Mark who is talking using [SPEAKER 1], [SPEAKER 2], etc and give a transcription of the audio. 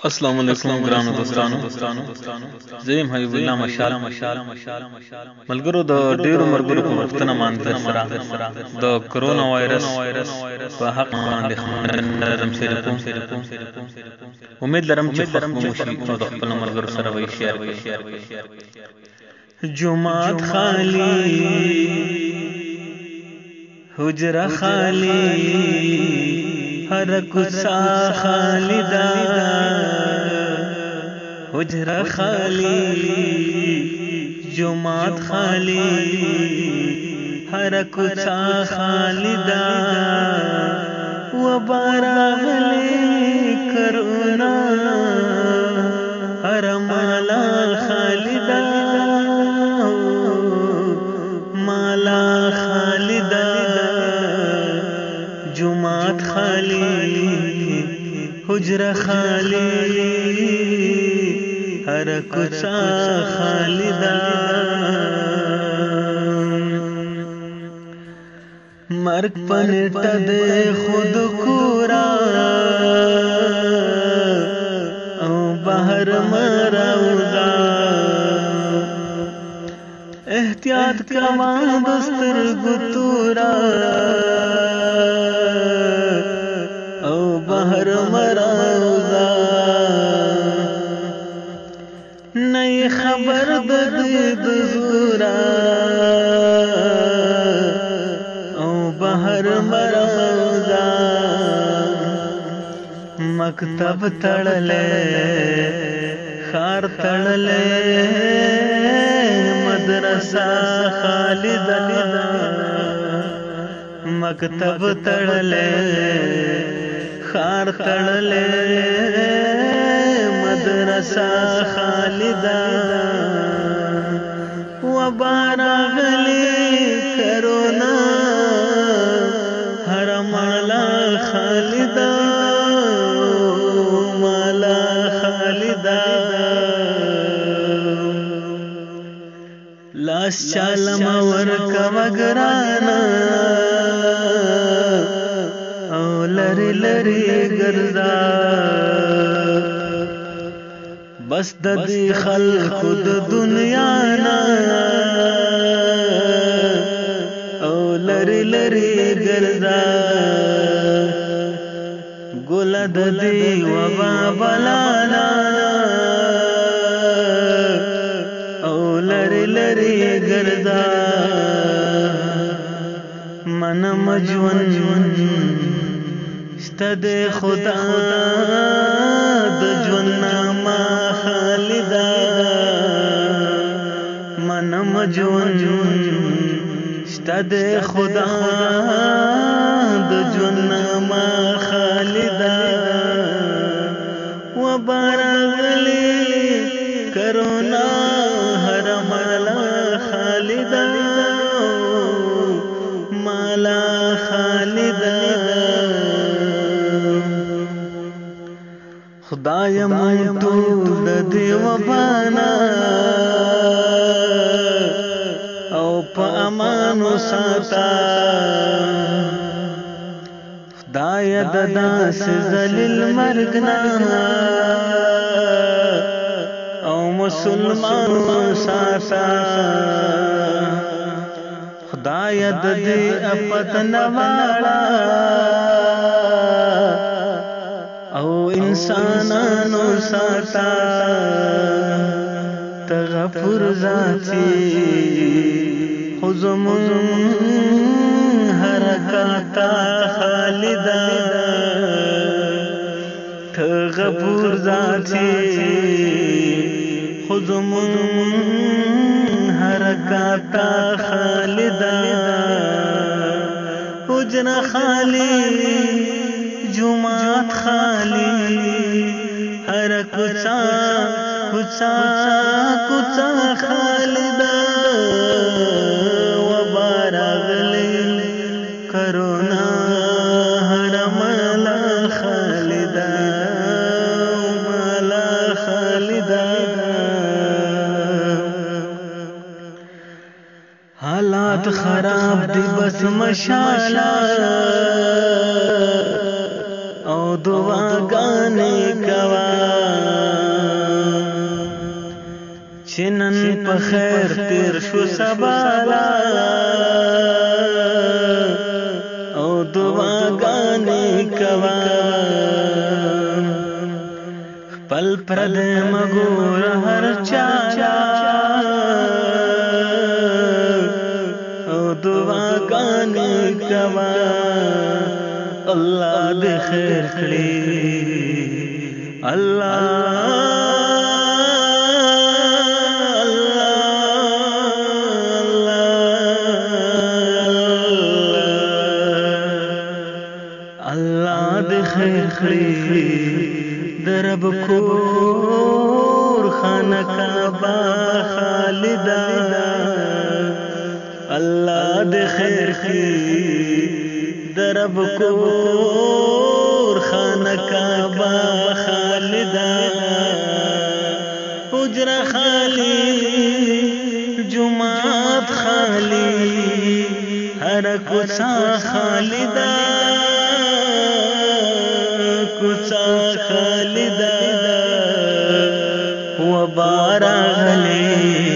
[SPEAKER 1] अस्सलाम वालेकुम ग्रानो दोस्तानो زیم حبیب الله مشال ملګرو د ډیرو مرګرو په وختونه باندې سره د کرونا وایرس په حق باندې خبرم شریکوم امید لرم چې خبر مو شي او د خپل مرګرو سره وي شیر کړئ جمعات خالی حجره خالی हर कुसा खालिदा हुजरा खाली जुमात खाली हर कुसा खालिदा वबारा गले करुणा हर माला खालिदा माला खालिदा जुमात खाली हुजरा खाली हर कुसा खालिदा मर्ग पनट दे खुद कोरा औ बाहर मराउदा एहतियात कमा दस्तर गुतूरा बाहर मराउदा नई खबर दद ज़ूरा ओ बाहर मराउदा मकतब तड़ले खार तड़ले मदरसा खालिदा मकतब तड़ले खार तड़ले मदरसा खालिदा वबारा गले करोना हर माला खालिदा माला खालिदा लाश चालम वर्का वगराना लरी लरी गर्दा बस ददी खल्क द दुनिया ना ओ लरी लरी गर्दा गोला ददी वबा बलाना ओ लरी लरी गर्दा मन मजवन ستد خدا د جونا ما خالدا من مجون ستد خدا د جونا ما خالدا وبارغلی کرونا هر مالا خالدا مالا خالدا خدای مون ټول دی وبانا او په امان وساتا خدای د داس ذلیل مرګنا او مسلمان وساتا خدای د دې اپتن والا او انسانانو ساتا تغفر ذاتی خزم حرکاتا خالدا تغفر ذاتی خزم حرکاتا خالدا حجرا خالی जुमात खाली हर कुचा कुचा कुचा खालिदा वबारा गले करोना हर माला खालिदा माला खालिदा हालात खराब दी बस मशाला او दुआ गाने कवा په خیر تیر شو سبالا او دعاګانې کوا خپل پردې مګور هر چا او دعاګانې کوا الله دې خیر کړي الله دې خیر کړي درب کور خانه کعبه خالدا الله دې خیر کړي درب کور خانه کعبه خالدا حجره خالی جمعات خالی هر کوڅه خالدا کوڅه خالدا و بارغلی